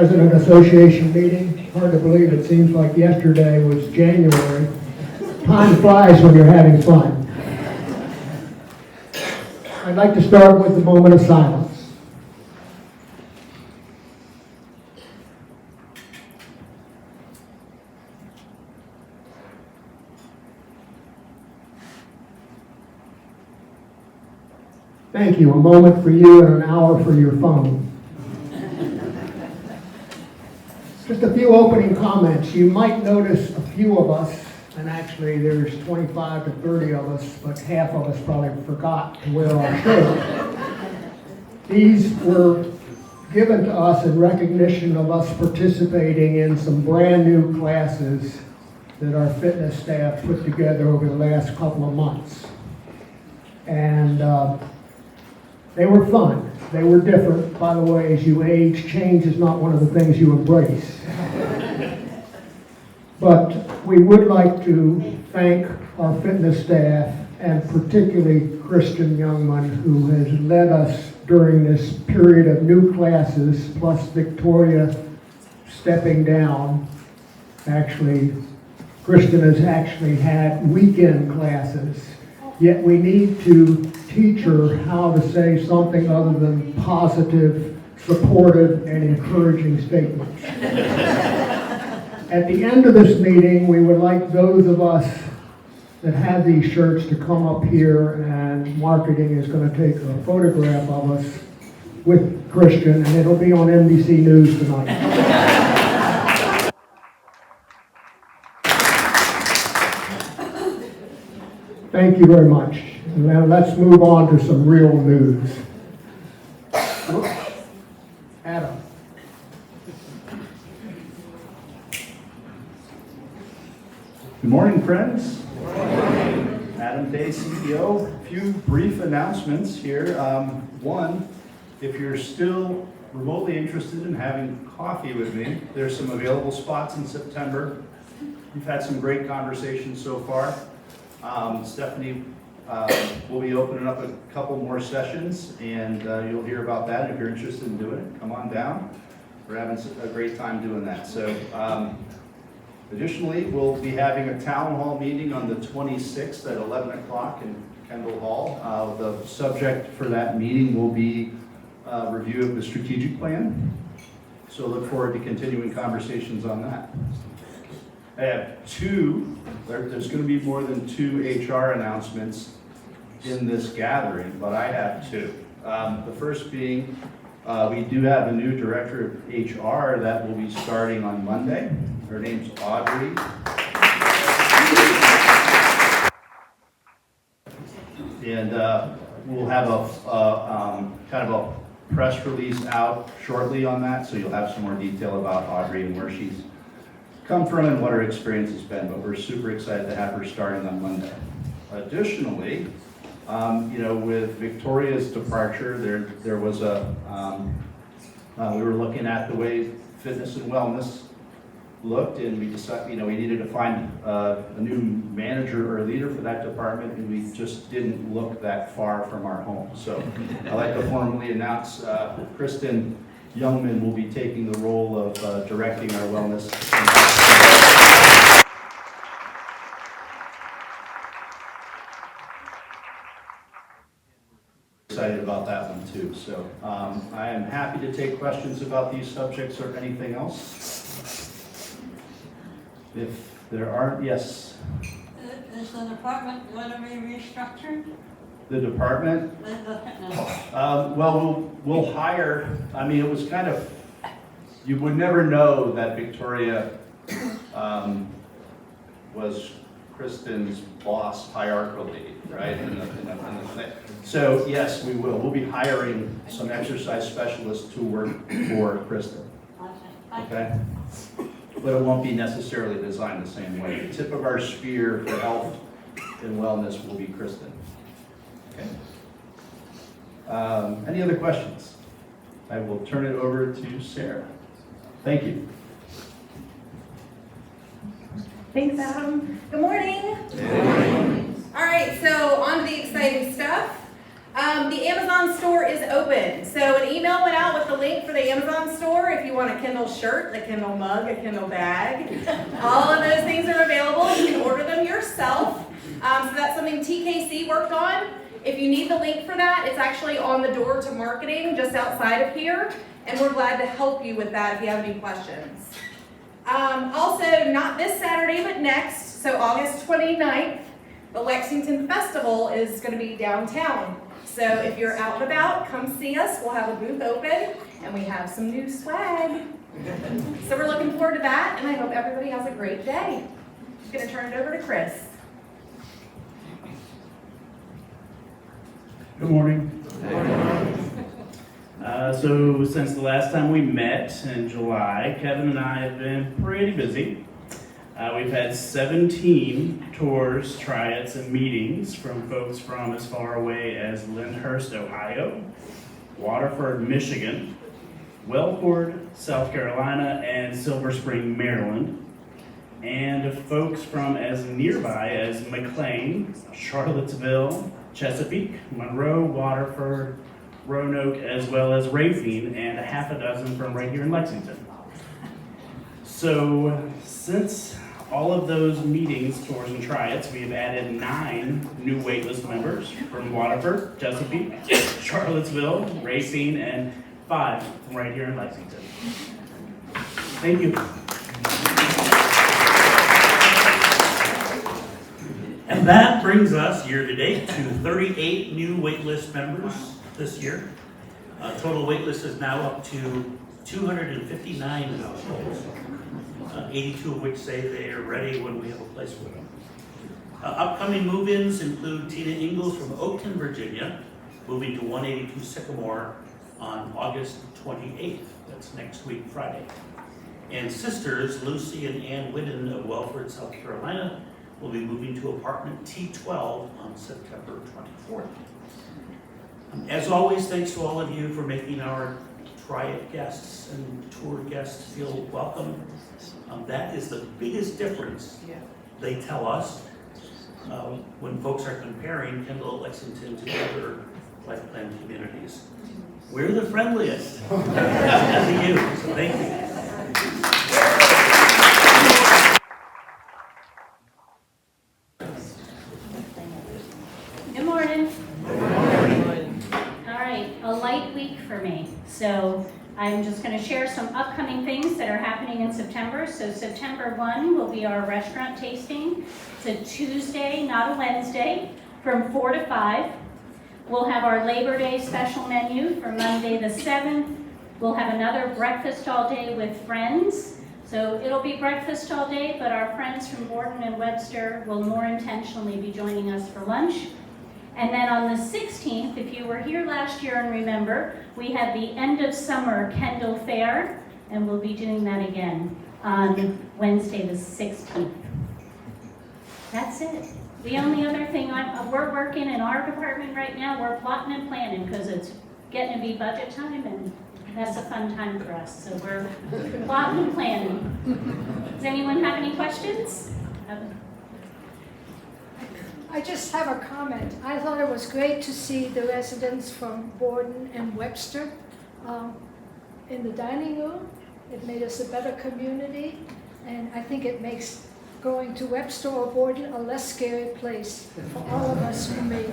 President Association meeting. Hard to believe it seems like yesterday was January. Time flies when you're having fun. I'd like to start with a moment of silence. Thank you. A moment for you and an hour for your phone. Just a few opening comments. You might notice a few of us, and actually there's 25 to 30 of us, but half of us probably forgot to wear our shirt. These were given to us in recognition of us participating in some brand new classes that our fitness staff put together over the last couple of months. And they were fun. They were different. By the way, as you age, change is not one of the things you embrace. But we would like to thank our fitness staff, and particularly Kristen Youngman, who has led us during this period of new classes, plus Victoria stepping down. Actually, Kristen has actually had weekend classes, yet we need to teach her how to say something other than positive, supportive, and encouraging statements. At the end of this meeting, we would like those of us that have these shirts to come up here, and marketing is going to take a photograph of us with Christian, and it'll be on NBC News tonight. Thank you very much. And now let's move on to some real news. Adam. Good morning, friends. Good morning. Adam Day, CEO. A few brief announcements here. One, if you're still remotely interested in having coffee with me, there's some available spots in September. We've had some great conversations so far. Stephanie will be opening up a couple more sessions, and you'll hear about that. And if you're interested in doing it, come on down. We're having a great time doing that. So. Additionally, we'll be having a town hall meeting on the 26th at 11 o'clock in Kendall Hall. The subject for that meeting will be a review of the strategic plan. So look forward to continuing conversations on that. I have there's going to be more than two HR announcements in this gathering, but I have two. The first being, we do have a new director of HR that will be starting on Monday. Her name's Audrey. And we'll have a kind of a press release out shortly on that, so you'll have some more detail about Audrey and where she's come from and what her experience has been. But we're super excited to have her starting on Monday. Additionally, with Victoria's departure, there was we were looking at the way fitness and wellness looked, and we decided, we needed to find a new manager or leader for that department, and we just didn't look that far from our home. So I'd like to formally announce Kristen Youngman will be taking the role of directing our wellness. Excited about that one too. So I am happy to take questions about these subjects or anything else. If there aren't, yes. Is the department going to be restructured? The department? No. Well, we'll hire. I mean, it was kind of, you would never know that Victoria was Kristen's boss hierarchically, right? In the thing. So yes, we will. We'll be hiring some exercise specialists to work for Kristen. Okay? But it won't be necessarily designed the same way. The tip of our spear for health and wellness will be Kristen. Okay. Any other questions? I will turn it over to Sarah. Thank you. Thanks, Adam. Good morning. Good morning. All right, so on to the exciting stuff. The Amazon store is open. So an email went out with the link for the Amazon store if you want a Kindle shirt, a Kindle mug, a Kindle bag. All of those things are available. You can order them yourself. So that's something TKC worked on. If you need the link for that, it's actually on the door to marketing just outside of here. And we're glad to help you with that if you have any questions. Also, not this Saturday, but next, so August 29th, the Lexington Festival is going to be downtown. So if you're out and about, come see us. We'll have a booth open, and we have some new swag. So we're looking forward to that, and I hope everybody has a great day. I'm going to turn it over to Chris. Good morning. So since the last time we met in July, Kevin and I have been pretty busy. We've had 17 tours, tryouts, and meetings from folks from as far away as Lyndhurst, Ohio, Waterford, Michigan, Wellport, South Carolina, and Silver Spring, Maryland, and folks from as nearby as McLean, Charlottesville, Chesapeake, Monroe, Waterford, Roanoke, as well as Racine, and a half a dozen from right here in Lexington. So since all of those meetings, tours, and tryouts, we have added 9 new waitlist members from Waterford, Chesapeake, Charlottesville, Racine, and 5 from right here in Lexington. Thank you. And that brings us year-to-date to 38 new waitlist members this year. Total waitlist is now up to 259 households, 82 of which say they are ready when we have a place for them. Upcoming move-ins include Tina Ingalls from Oakton, Virginia, moving to 182 Sycamore on August 28th. That's next week, Friday. And sisters Lucy and Ann Whidden of Wellford, South Carolina, will be moving to apartment T12 on September 24th. As always, thanks to all of you for making our tryout guests and tour guests feel welcome. That is the biggest difference, they tell us, when folks are comparing Kendall, Lexington to other life plan communities. We're the friendliest as a youth, so thank you. Good morning. All right, a light week for me. So I'm just going to share some upcoming things that are happening in September. So September 1 will be our restaurant tasting. It's a Tuesday, not a Wednesday, from 4 to 5. We'll have our Labor Day special menu for Monday the 7th. We'll have another breakfast all day with friends. So it'll be breakfast all day, but our friends from Borden and Webster will more intentionally be joining us for lunch. And then on the 16th, if you were here last year and remember, we had the end of summer Kendall Fair, and we'll be doing that again on Wednesday the 16th. That's it. The only other thing, we're working in our department right now, we're plotting and planning because it's getting to be budget time, and that's a fun time for us. So we're plotting and planning. Does anyone have any questions? I just have a comment. I thought it was great to see the residents from Borden and Webster in the dining room. It made us a better community, and I think it makes going to Webster or Borden a less scary place for all of us who may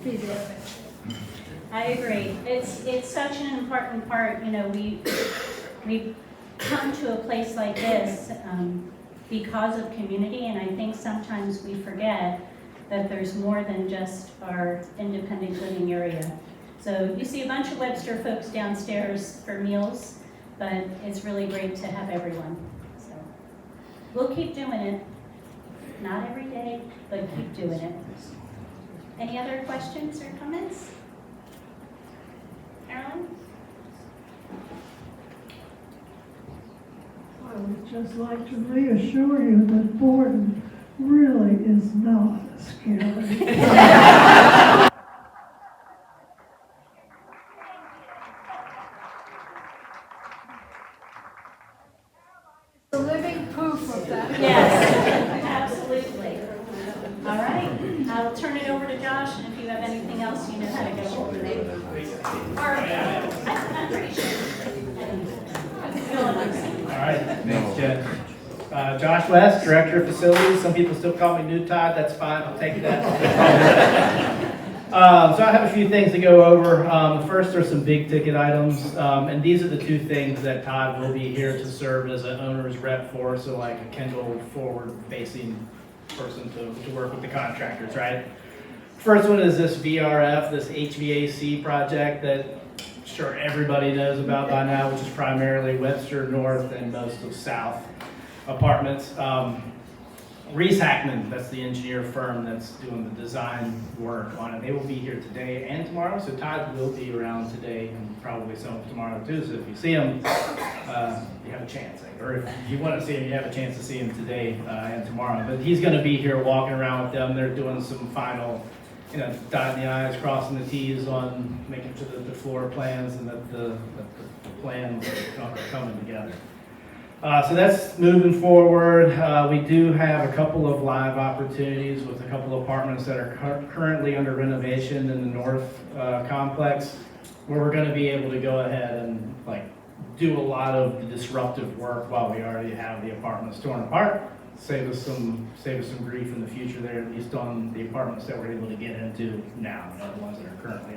be there. I agree. It's such an important part. You know, we come to a place like this because of community, and I think sometimes we forget that there's more than just our independent living area. So you see a bunch of Webster folks downstairs for meals, but it's really great to have everyone. So we'll keep doing it. Not every day, but keep doing it. Any other questions or comments? Carolyn? I would just like to reassure you that Borden really is not scary. The living proof of that. Yes, absolutely. All right, I'll turn it over to Josh, and if you have have anything else, you know how to get hold of me. Or, I'm pretty sure. All right, thanks, Jen. Josh West, Director of Facilities. Some people still call me New Todd. That's fine. I'll take that. So I have a few things to go over. First are some big ticket items, and these are the two things that Todd will be here to serve as an owner's rep for, so like a Kendall forward-facing person to work with the contractors, right? First one is this VRF, this HVAC project that I'm sure everybody knows about by now, which is primarily Webster North and most of South apartments. Reese Hackman, that's the engineer firm that's doing the design work on it. They will be here today and tomorrow, so Todd will be around today and probably some of tomorrow too. So if you see him, you have a chance. Or if you want to see him, you have a chance to see him today and tomorrow. But he's going to be here walking around with them. They're doing some final, dotting the I's, crossing the T's on making sure that the floor plans and that the plans are coming together. So that's moving forward. We do have a couple of live opportunities with a couple of apartments that are currently under renovation in the North complex, where we're going to be able to go ahead and do a lot of the disruptive work while we already have the apartments torn apart. Save us some grief in the future there, at least on the apartments that we're able to get into now, the ones that are currently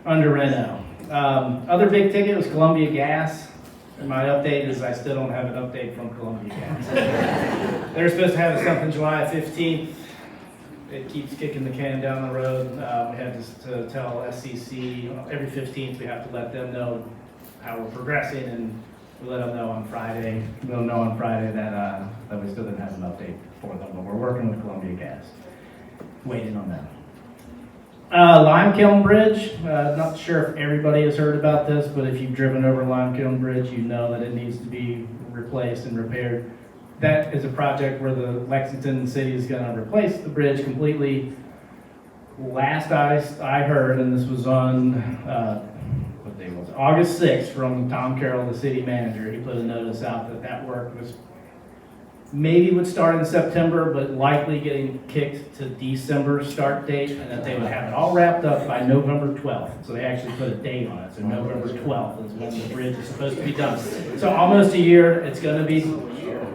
under reno. Other big ticket was Columbia Gas. My update is I still don't have an update from Columbia Gas. They're supposed to have something July 15th. It keeps kicking the can down the road. We had to tell SCC every 15th we have to let them know how we're progressing, and we let them know on Friday. We'll know on Friday that we still didn't have an update for them, but we're working with Columbia Gas. Waiting on them. Lime Kiln Bridge, not sure if everybody has heard about this, but if you've driven over Lime Kiln Bridge, you know that it needs to be replaced and repaired. That is a project where the Lexington city is going to replace the bridge completely. Last I heard, and this was on, what day was it? August 6th from Tom Carroll, the city manager. He put a notice out that work was maybe would start in September, but likely getting kicked to December start date, and that they would have it all wrapped up by November 12th. So they actually put a date on it. So November 12th is when the bridge is supposed to be done. So almost a year. It's going to be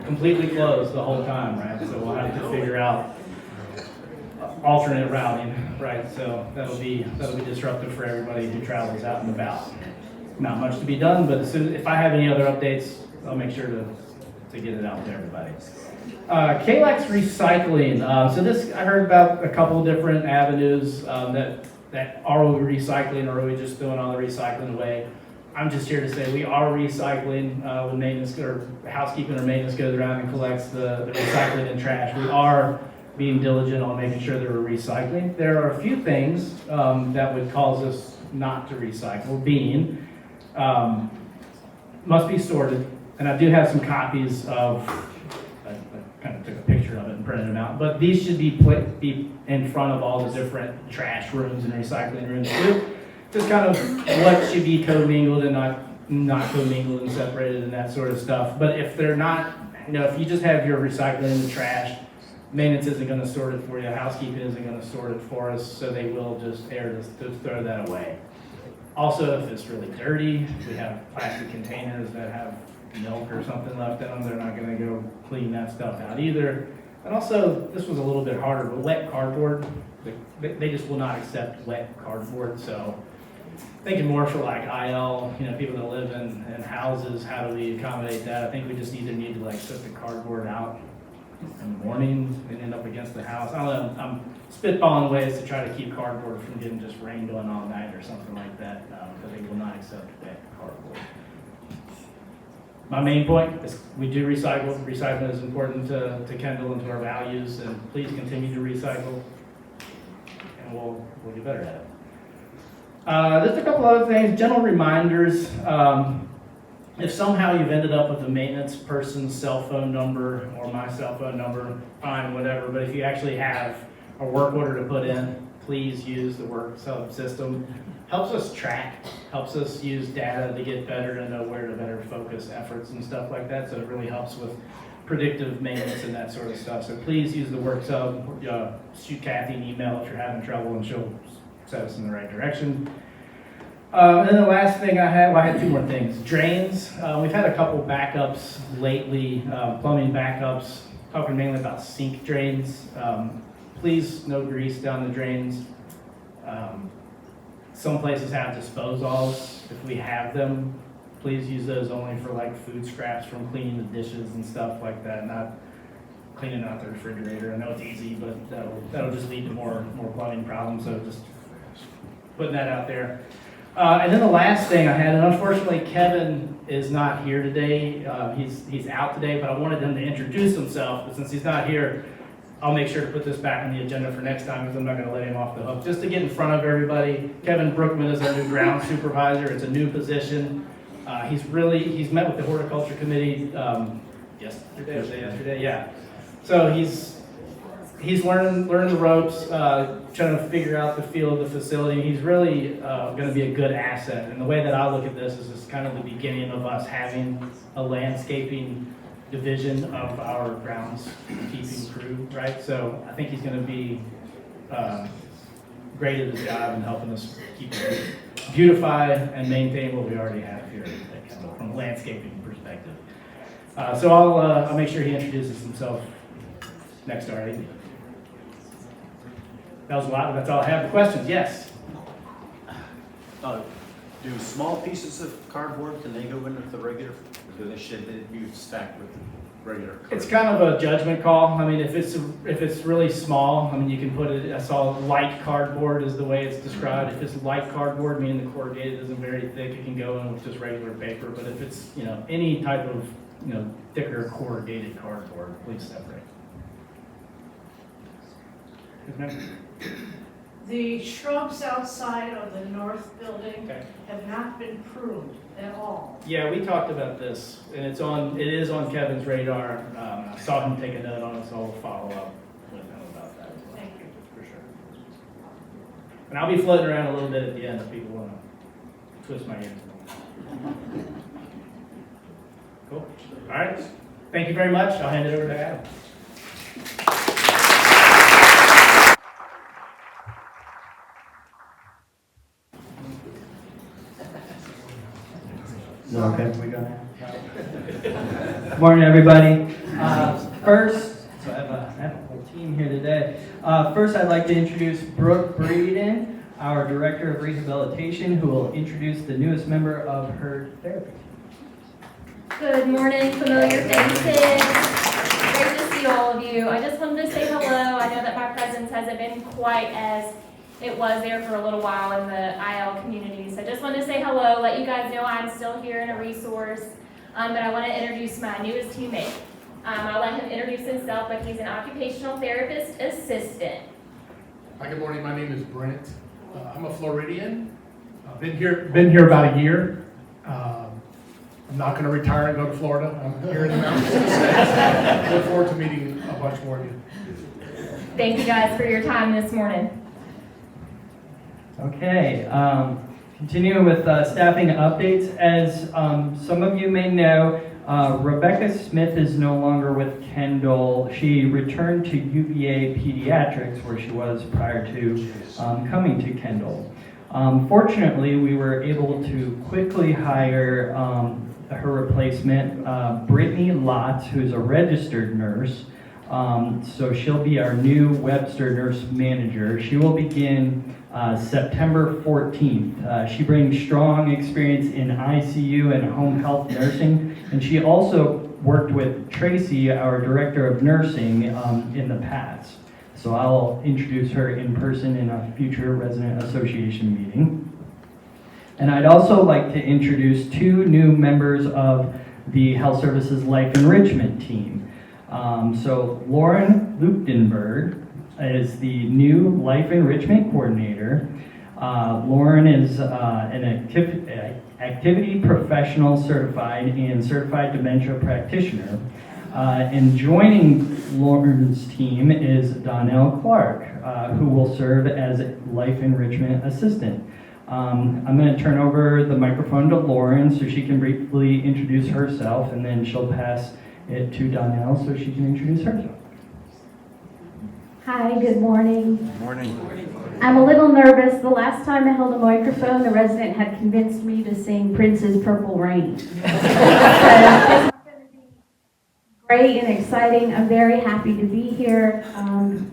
completely closed the whole time, right? So we'll have to figure out alternate routing, right? So that'll be disruptive for everybody who travels out and about. Not much to be done, but if I have any other updates, I'll make sure to get it out to everybody. Kalex Recycling. So this, I heard about a couple of different avenues that are we recycling, or are we just throwing all the recycling away? I'm just here to say we are recycling when maintenance or housekeeping or maintenance goes around and collects the recycling and trash. We are being diligent on making sure that we're recycling. There are a few things that would cause us not to recycle, being must be sorted. And I do have some copies of, I kind of took a picture of it and printed them out, but these should be in front of all the different trash rooms and recycling rooms too. Just kind of what should be commingled and not commingled and separated and that sort of stuff. But if they're not, if you just have your recycling and the trash, maintenance isn't going to sort it for you, housekeeping isn't going to sort it for us, so they will just throw that away. Also, if it's really dirty, we have plastic containers that have milk or something left in them. They're not going to go clean that stuff out either. And also, this was a little bit harder, but wet cardboard, they just will not accept wet cardboard. So thinking more for like IL, people that live in houses, how do we accommodate that? I think we just either need to set the cardboard out in the morning and end up against the house. I don't know, I'm spitballing ways to try to keep cardboard from getting just rained on all night or something like that, because they will not accept wet cardboard. My main point is we do recycle. Recycling is important to Kendall and to our values, and please continue to recycle, and we'll get better at it. Just a couple other things, general reminders. If somehow you've ended up with a maintenance person's cell phone number or my cell phone number, fine, whatever, but if you actually have a work order to put in, please use the work system. helps us track, helps us use data to get better, to know where to better focus efforts and stuff like that. So it really helps with predictive maintenance and that sort of stuff. So please use the work sub. Shoot Kathy an email if you're having trouble, and she'll set us in the right direction. And then the last thing I had two more things. Drains. We've had a couple backups lately, plumbing backups, talking mainly about sink drains. Please, no grease down the drains. Some places have disposals. If we have them, please use those only for like food scraps from cleaning the dishes and stuff like that, not cleaning out the refrigerator. I know it's easy, but that'll just lead to more plumbing problems, so just putting that out there. And then the last thing I had, and unfortunately Kevin is not here today. He's out today, but I wanted him to introduce himself, but since he's not here, I'll make sure to put this back on the agenda for next time, because I'm not going to let him off the hook. Just to get in front of everybody, Kevin Brookman is our new ground supervisor. It's a new position. He's met with the horticulture committee yesterday, yeah. So he's learning the ropes, trying to figure out the feel of the facility. He's really going to be a good asset. And the way that I look at this is it's kind of the beginning of us having a landscaping division of our groundskeeping crew, right? So I think he's going to be great at his job and helping us beautify and maintain what we already have here at Kendall from a landscaping perspective. So I'll make sure he introduces himself next to our AD. That was a lot, but that's all I have. Questions? Yes? Do small pieces of cardboard, can they go in with the regular, or should they be stacked with regular cardboard? It's kind of a judgment call. I mean, if it's really small, I mean, you can put it, I saw light cardboard is the way it's described. If it's light cardboard, meaning the corrugated isn't very thick, it can go in with just regular paper. But if it's, any type of, thicker corrugated cardboard, please separate. The shrubs outside of the north building Okay. have not been pruned at all. Yeah, we talked about this, and it is on Kevin's radar. I saw him take a note on it, so I'll follow up with him about that as well. Thank you. For sure. And I'll be floating around a little bit at the end if people want to twist my ear. Cool. All right. Thank you very much. I'll hand it over to Adam. Okay, we go now. Good morning, everybody. First, so I have a whole team here today. First, I'd like to introduce Brooke Breeden, our Director of Rehabilitation, who will introduce the newest member of her therapy. Good morning, familiar faces. Great to see all of you. I just wanted to say hello. I know that my presence hasn't been quite as it was there for a little while in the IL community. So I just wanted to say hello, let you guys know I'm still here and a resource. But I want to introduce my newest teammate. I'll let him introduce himself, but he's an occupational therapist assistant. Hi, good morning. My name is Brent. I'm a Floridian. I've been here about a year. I'm not going to retire and go to Florida. I'm here in the mountains to stay. Look forward to meeting a bunch more of you. Thank you guys for your time this morning. Okay, continuing with staffing updates. As some of you may know, Rebecca Smith is no longer with Kendall. She returned to UVA Pediatrics, where she was prior to coming to Kendall. Fortunately, we were able to quickly hire her replacement, Brittany Lotz, who's a registered nurse. So she'll be our new Webster nurse manager. She will begin September 14th. She brings strong experience in ICU and home health nursing, and she also worked with Tracy, our director of nursing, in the past. So I'll introduce her in person in a future resident association meeting. And I'd also like to introduce two new members of the Health Services Life Enrichment team. So Lauren Luptenberg is the new Life Enrichment Coordinator. Lauren is an activity professional certified and certified dementia practitioner. And joining Lauren's team is Donnell Clark, who will serve as Life Enrichment Assistant. I'm going to turn over the microphone to Lauren so she can briefly introduce herself, and then she'll pass it to Donnell so she can introduce herself. Hi, good morning. Good morning. I'm a little nervous. The last time I held a microphone, the resident had convinced me to sing Prince's Purple Rain. So this is going to be great and exciting. I'm very happy to be here.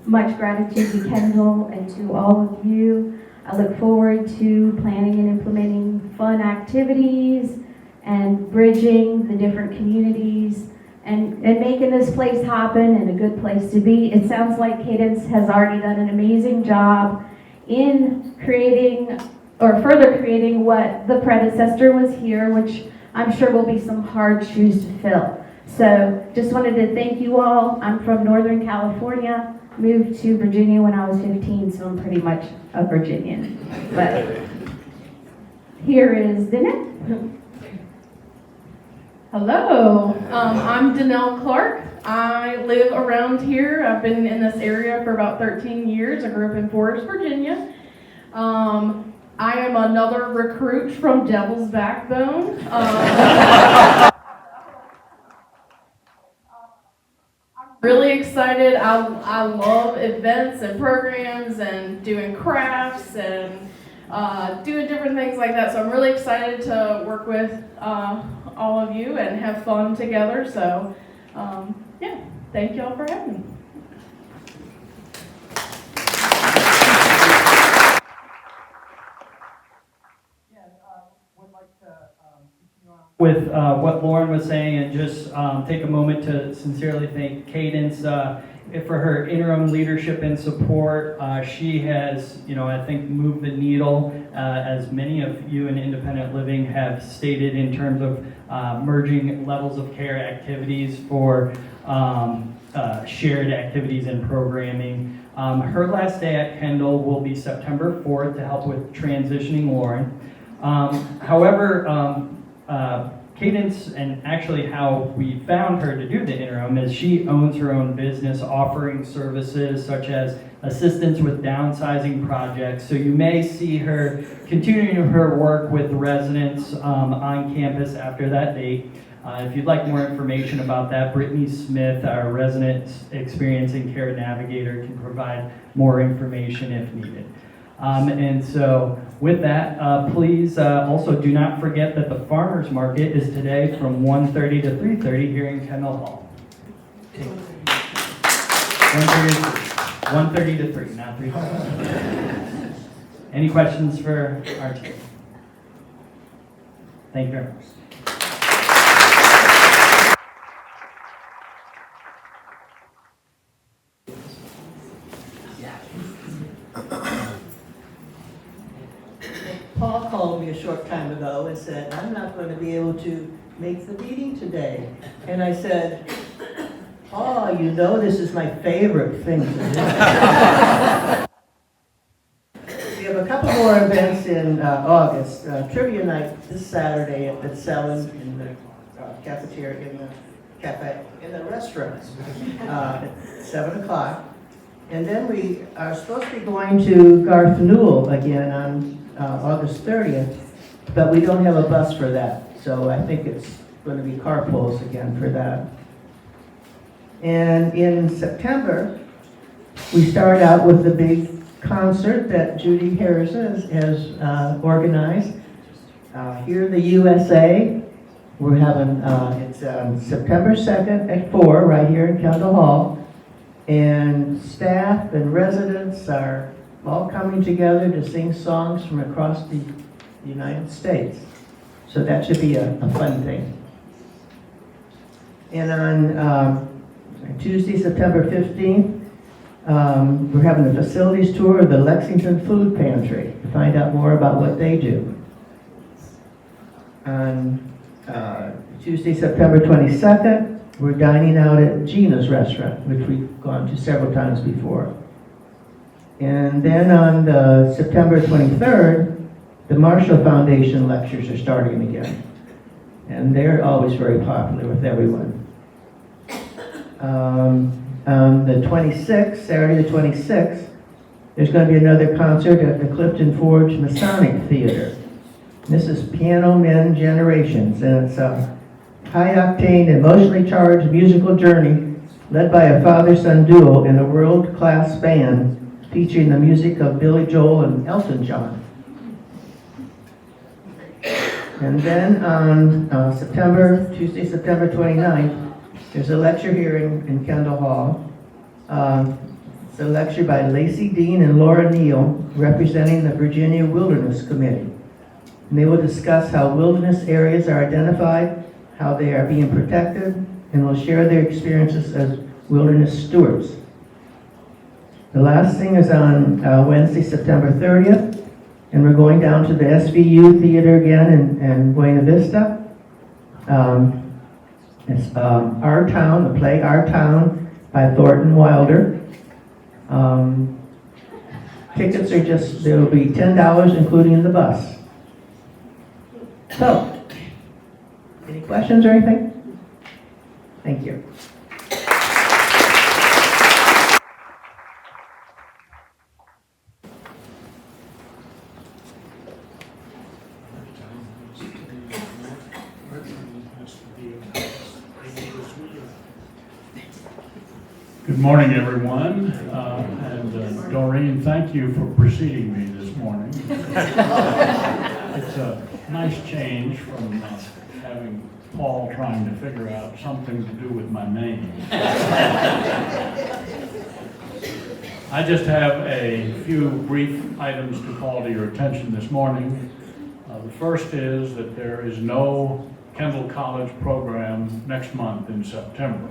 Much gratitude to Kendall and to all of you. I look forward to planning and implementing fun activities and bridging the different communities and making this place happen and a good place to be. It sounds like Cadence has already done an amazing job in creating or further creating what the predecessor was here, which I'm sure will be some hard shoes to fill. So just wanted to thank you all. I'm from Northern California, moved to Virginia when I was 15, so I'm pretty much a Virginian. But here is Danette. Hello, I'm Danelle Clark. I live around here. I've been in this area for about 13 years. I grew up in Forest, Virginia. I am another recruit from Devil's Backbone. I'm really excited. I love events and programs and doing crafts and doing different things like that. So I'm really excited to work with all of you and have fun together. So yeah, thank y'all for having me. With what Lauren was saying, and just take a moment to sincerely thank Cadence for her interim leadership and support. She has, I think, moved the needle, as many of you in independent living have stated, in terms of merging levels of care activities for shared activities and programming. Her last day at Kendall will be September 4th to help with transitioning Lauren. However, Cadence, and actually how we found her to do the interim, is she owns her own business offering services such as assistance with downsizing projects. So you may see her continuing her work with residents on campus after that date. If you'd like more information about that, Brittany Smith, our resident experience and care navigator, can provide more information if needed. And so with that, please also do not forget that the farmers market is today from 1:30 to 3:30 here in Kendall Hall. 1:30 to 3, not 3:30. Any questions for our team? Thank you very much. Paul called me a short time ago and said, I'm not going to be able to make the meeting today. And I said, oh, this is my favorite thing to do. We have a couple more events in August. Trivia night this Saturday at 7 in the cafeteria, in the cafe, in the restaurant, at 7 o'clock. And then we are supposed to be going to Garth Newell again on August 30th, but we don't have a bus for that, so I think it's going to be carpools again for that. And in September, we start out with the big concert that Judy Harrison has organized here in the USA. We're having, it's September 2nd at 4 right here in Kendall Hall, and staff and residents are all coming together to sing songs from across the United States. So that should be a fun thing. And on Tuesday, September 15th, we're having a facilities tour of the Lexington Food Pantry to find out more about what they do. On Tuesday, September 22nd, we're dining out at Gina's restaurant, which we've gone to several times before. And then on September 23rd, the Marshall Foundation lectures are starting again. And they're always very popular with everyone. On the 26th, Saturday the 26th, there's going to be another concert at the Clifton Forge Masonic Theater. This is Piano Men Generations, and it's a high-octane, emotionally charged musical journey led by a father-son duo in a world-class band featuring the music of Billy Joel and Elton John. And then on Tuesday, September 29th, there's a lecture hearing in Kendall Hall. It's a lecture by Lacey Dean and Laura Neal, representing the Virginia Wilderness Committee. And they will discuss how wilderness areas are identified, how they are being protected, and will share their experiences as wilderness stewards. The last thing is on Wednesday, September 30th, and we're going down to the SVU Theater again in Buena Vista. It's Our Town, the play Our Town by Thornton Wilder. Tickets are there will be $10 including the bus. So, any questions or anything? Thank you. Good morning, everyone. Doreen, thank you for preceding me this morning. It's a nice change from having Paul trying to figure out something to do with my name. I just have a few brief items to call to your attention this morning. The first is that there is no Kendall College program next month in September.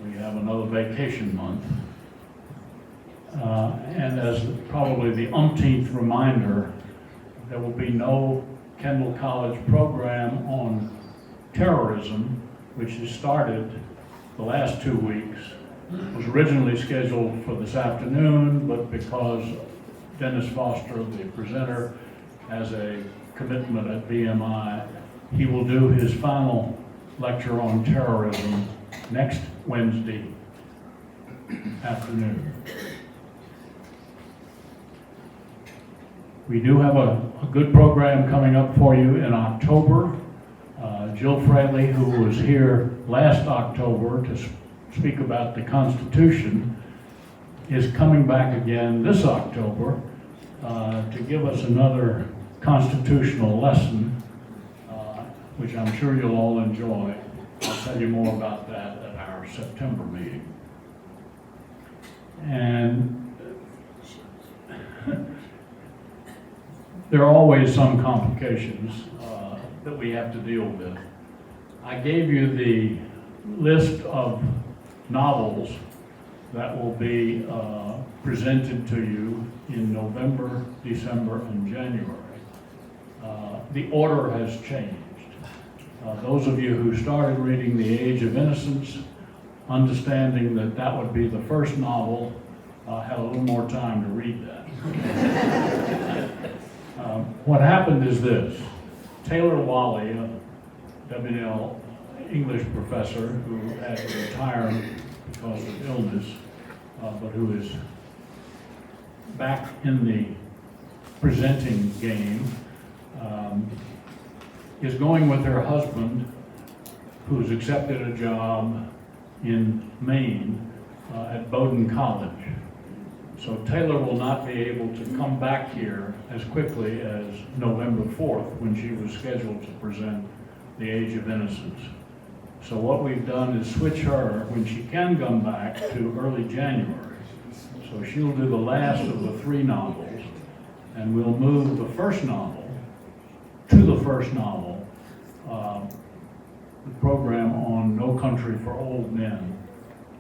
We have another vacation month. And as probably the umpteenth reminder, there will be no Kendall College program on terrorism, which has started the last 2 weeks. It was originally scheduled for this afternoon, but because Dennis Foster, the presenter, has a commitment at BMI, he will do his final lecture on terrorism next Wednesday afternoon. We do have a good program coming up for you in October. Jill Fraley, who was here last October to speak about the Constitution, is coming back again this October to give us another constitutional lesson, which I'm sure you'll all enjoy. I'll tell you more about that at our September meeting. And there are always some complications that we have to deal with. I gave you the list of novels that will be presented to you in November, December, and January. The order has changed. Those of you who started reading The Age of Innocence, understanding that that would be the first novel, had a little more time to read that. What happened is this. Taylor Wally, a W&L English professor who had to retire because of illness, but who is back in the presenting game, is going with her husband, who's accepted a job in Maine at Bowdoin College. So Taylor will not be able to come back here as quickly as November 4th, when she was scheduled to present The Age of Innocence. So what we've done is switch her, when she can come back, to early January. So she'll do the last of the 3 novels, and we'll move the first novel to the first novel, the program on No Country for Old Men,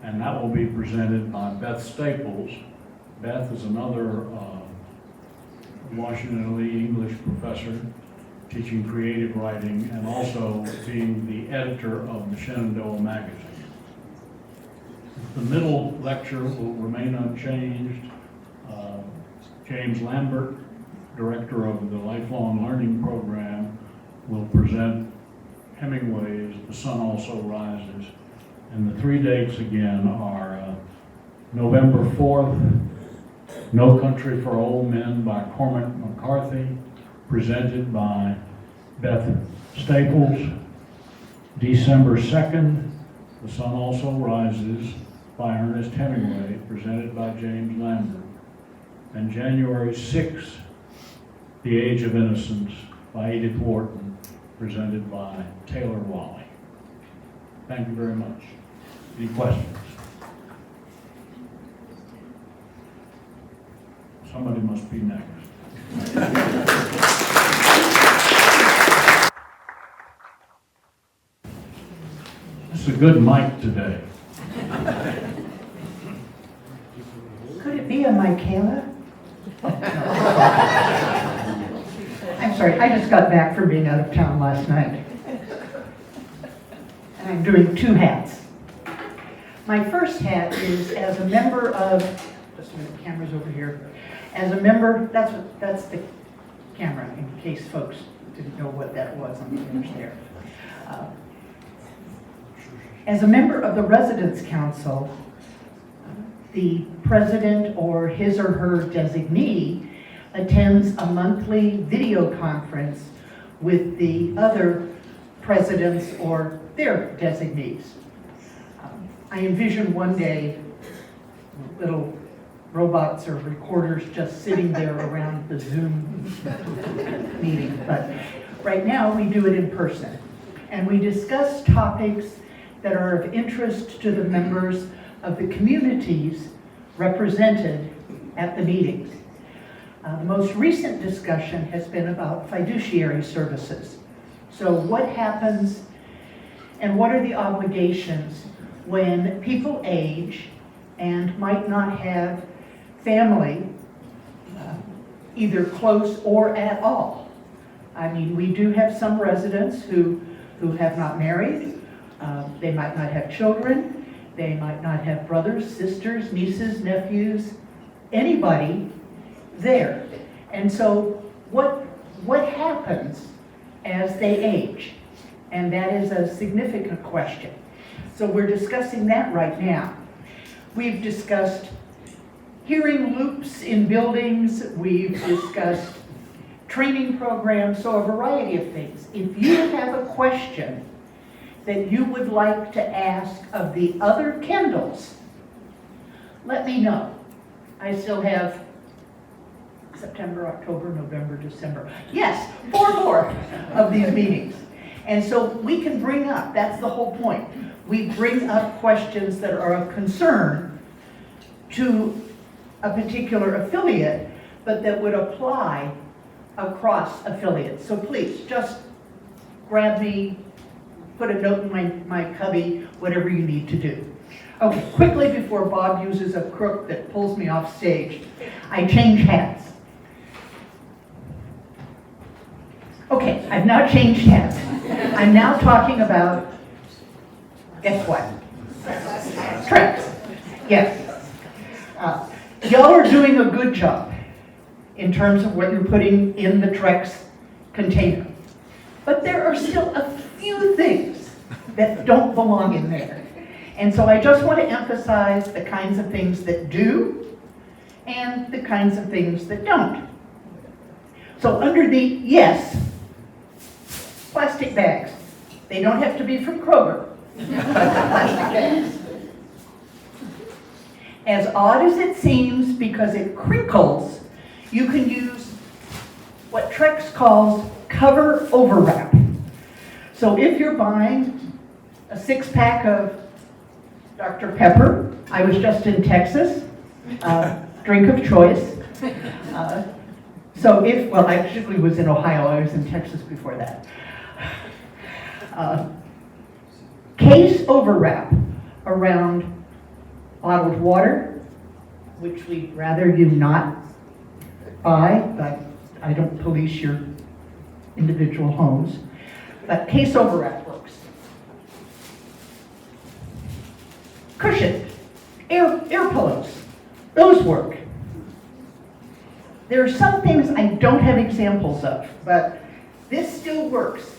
and that will be presented by Beth Staples. Beth is another Washington Lee English professor teaching creative writing and also being the editor of the Shenandoah magazine. The middle lecture will remain unchanged. James Lambert, director of the Lifelong Learning Program, will present Hemingway's The Sun Also Rises. And the 3 dates again are November 4th, No Country for Old Men by Cormac McCarthy, presented by Beth Staples. December 2nd, The Sun Also Rises by Ernest Hemingway, presented by James Lambert. And January 6th, The Age of Innocence by Edith Wharton, presented by Taylor Wally. Thank you very much. Any questions? Somebody must be next. It's a good mic today. Could it be a Michaela? I'm sorry, I just got back from being out of town last night. And I'm doing two hats. My first hat is as a member of, just a minute, the camera's over here. As a member, that's the camera, in case folks didn't know what that was on the image there. As a member of the Residence Council, the president or his or her designee attends a monthly video conference with the other presidents or their designees. I envision one day little robots or recorders just sitting there around the Zoom meeting, but right now we do it in person. And we discuss topics that are of interest to the members of the communities represented at the meetings. The most recent discussion has been about fiduciary services. So what happens and what are the obligations when people age and might not have family, either close or at all? I mean, we do have some residents who have not married. They might not have children. They might not have brothers, sisters, nieces, nephews, anybody there. And so what happens as they age? And that is a significant question. So we're discussing that right now. We've discussed hearing loops in buildings. We've discussed training programs, so a variety of things. If you have a question that you would like to ask of the other Kendalls, let me know. I still have September, October, November, December. Yes, 4 more of these meetings. And so we can bring up, that's the whole point. We bring up questions that are of concern to a particular affiliate, but that would apply across affiliates. So please, just grab me, put a note in my cubby, whatever you need to do. Okay, quickly before Bob uses a crook that pulls me off stage, I change hats. Okay, I've now changed hats. I'm now talking about, guess what? Trex. Yes. Y'all are doing a good job in terms of what you're putting in the Trex container. But there are still a few things that don't belong in there. And so I just want to emphasize the kinds of things that do and the kinds of things that don't. So under the yes, plastic bags. They don't have to be from Kroger. Plastic bags. As odd as it seems, because it crinkles, you can use what Trex calls cover overwrap. So if you're buying a 6-pack of Dr. Pepper, I was just in Texas, drink of choice. So if, well, I actually was in Ohio, I was in Texas before that. Case overwrap around bottled water, which we'd rather you not buy, but I don't police your individual homes. But case overwrap works. Cushion, air pillows, those work. There are some things I don't have examples of, but this still works.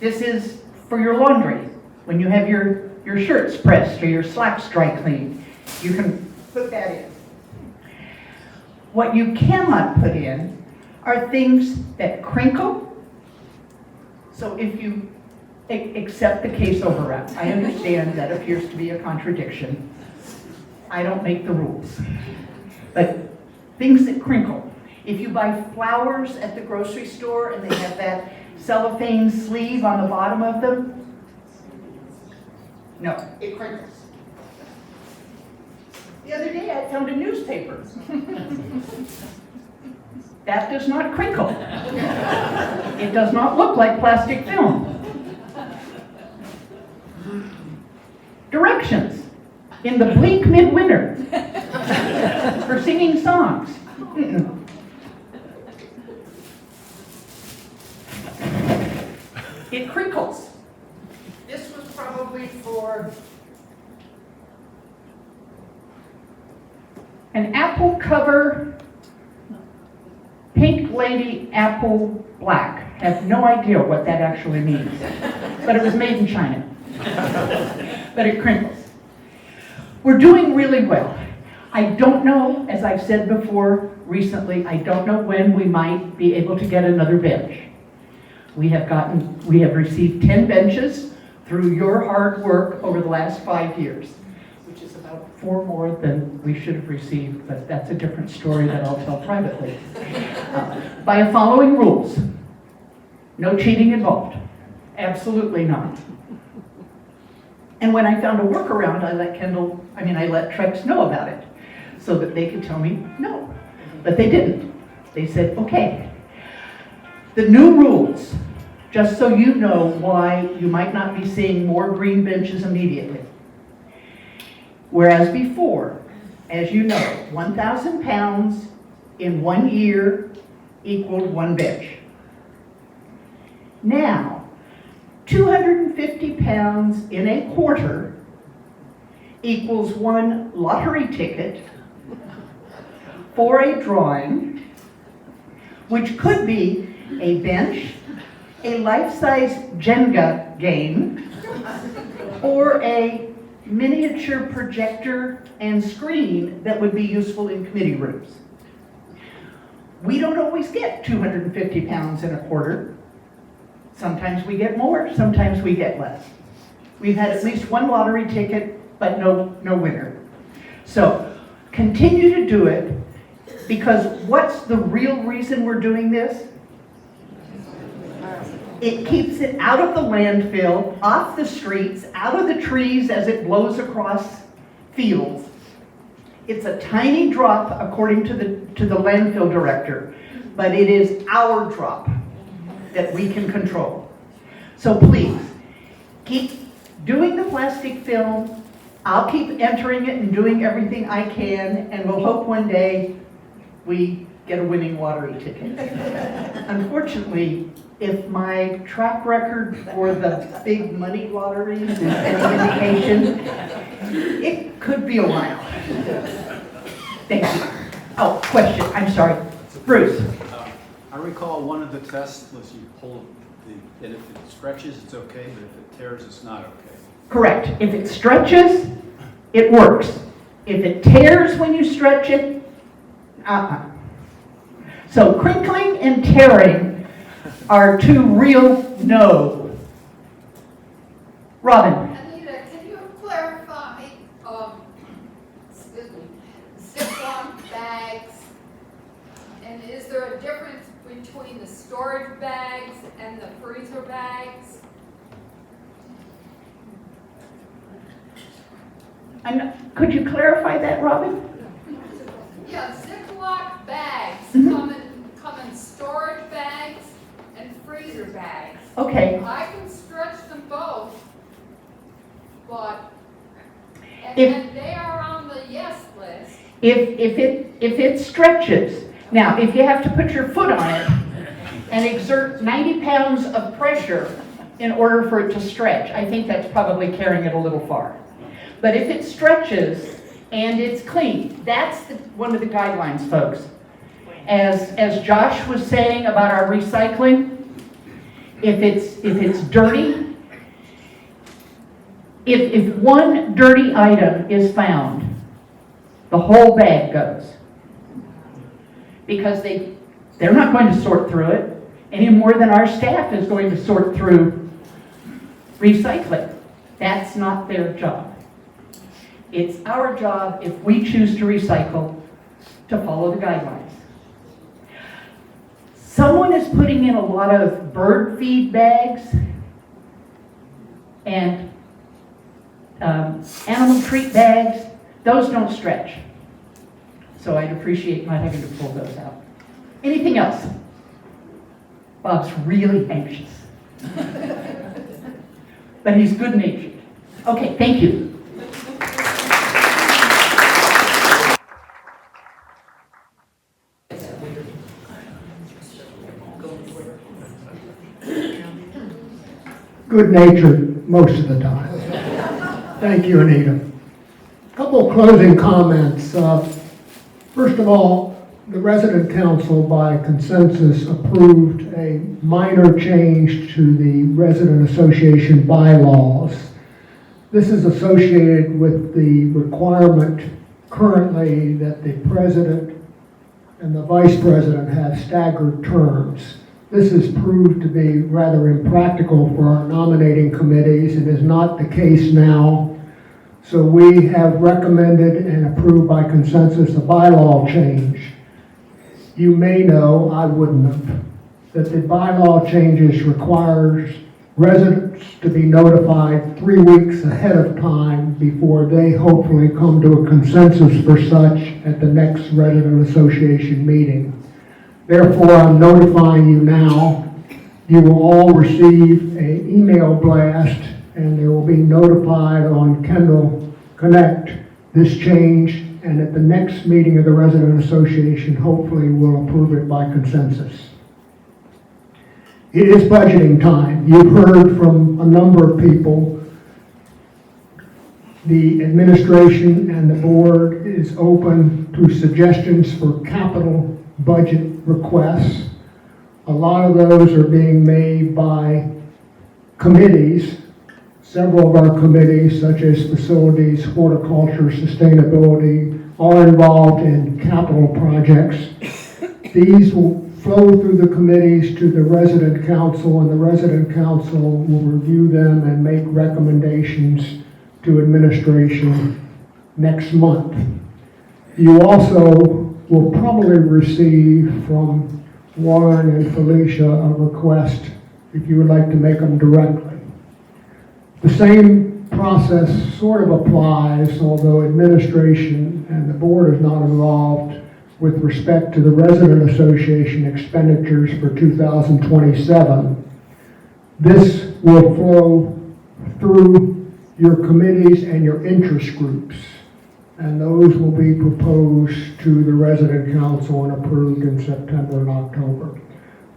This is for your laundry. When you have your shirts pressed or your slacks dry cleaned, you can put that in. What you cannot put in are things that crinkle. So if you accept the case overwrap, I understand that appears to be a contradiction. I don't make the rules. But things that crinkle. If you buy flowers at the grocery store and they have that cellophane sleeve on the bottom of them, no, it crinkles. The other day I found a newspaper. That does not crinkle. It does not look like plastic film. Directions in the bleak midwinter for singing songs. It crinkles. This was probably for an apple cover, Pink Lady Apple Black. Have no idea what that actually means, but it was made in China. But it crinkles. We're doing really well. I don't know, as I've said before recently, I don't know when we might be able to get another bench. We have received 10 benches through your hard work over the last 5 years, which is about 4 more than we should have received, but that's a different story that I'll tell privately. By the following rules: no cheating involved. Absolutely not. And when I found a workaround, I let Trex know about it so that they could tell me no. But they didn't. They said, okay. The new rules, just so you know why you might not be seeing more green benches immediately. Whereas before, as you know, 1,000 pounds in 1 year equaled 1 bench. Now, 250 pounds in a quarter equals 1 lottery ticket for a drawing, which could be a bench, a life-size Jenga game, or a miniature projector and screen that would be useful in committee rooms. We don't always get 250 pounds in a quarter. Sometimes we get more, sometimes we get less. We've had at least 1 lottery ticket, but no winner. So continue to do it, because what's the real reason we're doing this? It keeps it out of the landfill, off the streets, out of the trees as it blows across fields. It's a tiny drop according to the landfill director, but it is our drop that we can control. So please, keep doing the plastic film. I'll keep entering it and doing everything I can, and we'll hope one day we get a winning lottery ticket. Unfortunately, if my track record for the big money lotteries is any indication, it could be a while. Thank you. Oh, question, I'm sorry. Bruce. I recall one of the tests was you pull and if it stretches, it's okay, but if it tears, it's not okay. Correct. If it stretches, it works. If it tears when you stretch it, So crinkling and tearing are 2 real no. Robin. Anita, can you clarify, Ziploc bags, and is there a difference between the storage bags and the freezer bags? Could you clarify that, Robin? Yeah, Ziploc bags come in storage bags and freezer bags. Okay. I can stretch them both, but If- they are on the yes list. If it stretches, now if you have to put your foot on it and exert 90 pounds of pressure in order for it to stretch, I think that's probably carrying it a little far. But if it stretches and it's clean, that's one of the guidelines, folks. As Josh was saying about our recycling, if it's dirty, if one dirty item is found, the whole bag goes. because they're not going to sort through it any more than our staff is going to sort through recycling. That's not their job. It's our job, if we choose to recycle, to follow the guidelines. Someone is putting in a lot of bird feed bags and animal treat bags. Those don't stretch. So I'd appreciate not having to pull those out. Anything else? Bob's really anxious. But he's good-natured. Okay, thank you. Good-natured most of the time. Thank you, Anita. Couple closing comments. First of all, the resident council by consensus approved a minor change to the resident association bylaws. This is associated with the requirement currently that the president and the vice president have staggered terms. This has proved to be rather impractical for our nominating committees. It is not the case now. So we have recommended and approved by consensus a bylaw change. You may know, I wouldn't have, that the bylaw changes requires residents to be notified 3 weeks ahead of time before they hopefully come to a consensus for such at the next resident association meeting. Therefore, I'm notifying you now. You will all receive an email blast and they will be notified on Kendall Connect this change, and at the next meeting of the Resident Association, hopefully we'll approve it by consensus. It is budgeting time. You've heard from a number of people. The administration and the board is open to suggestions for capital budget requests. A lot of those are being made by committees. Several of our committees, such as facilities, horticulture, sustainability, are involved in capital projects. These will flow through the committees to the resident council, and the resident council will review them and make recommendations to administration next month. You also will probably receive from Warren and Felicia a request if you would like to make them directly. The same process sort of applies, although administration and the board is not involved with respect to the Resident Association expenditures for 2027. This will flow through your committees and your interest groups, and those will be proposed to the Resident Council and approved in September and October.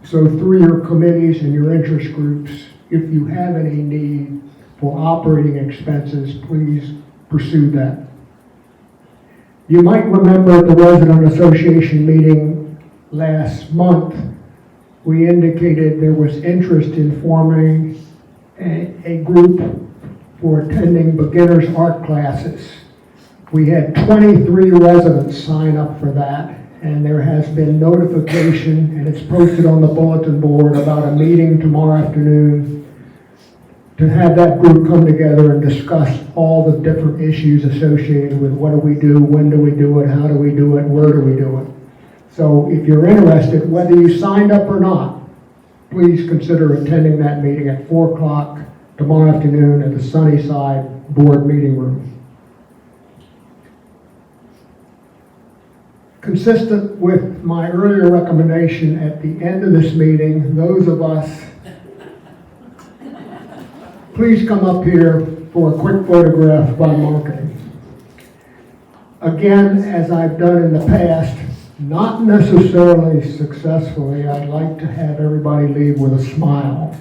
So through your committees and your interest groups, if you have any need for operating expenses, please pursue that. You might remember at the Resident Association meeting last month, we indicated there was interest in forming a group for attending beginners art classes. We had 23 residents sign up for that, and there has been notification, and it's posted on the bulletin board, about a meeting tomorrow afternoon to have that group come together and discuss all the different issues associated with what do we do, when do we do it, how do we do it, where do we do it. So if you're interested, whether you signed up or not, please consider attending that meeting at 4 o'clock tomorrow afternoon at the Sunnyside Board Meeting Room. Consistent with my earlier recommendation at the end of this meeting, those of us, please come up here for a quick photograph by marketing. Again, as I've done in the past, not necessarily successfully, I'd like to have everybody leave with a smile.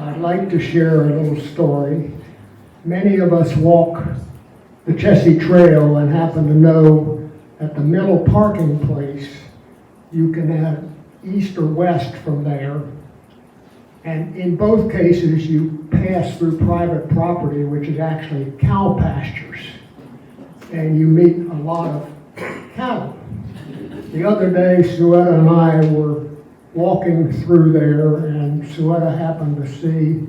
I'd like to share a little story. Many of us walk the Chessie Trail and happen to know at the middle parking place, you can have east or west from there. And in both cases, you pass through private property, which is actually cow pastures. And you meet a lot of cattle. The other day, Suetta and I were walking through there, and Suetta happened to see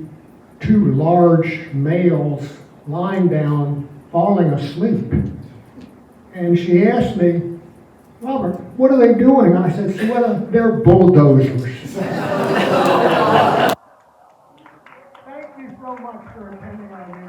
two large males lying down, falling asleep. And she asked me, Robert, what are they doing? I said, Suetta, they're bulldozers. Thank you so much for attending our meeting.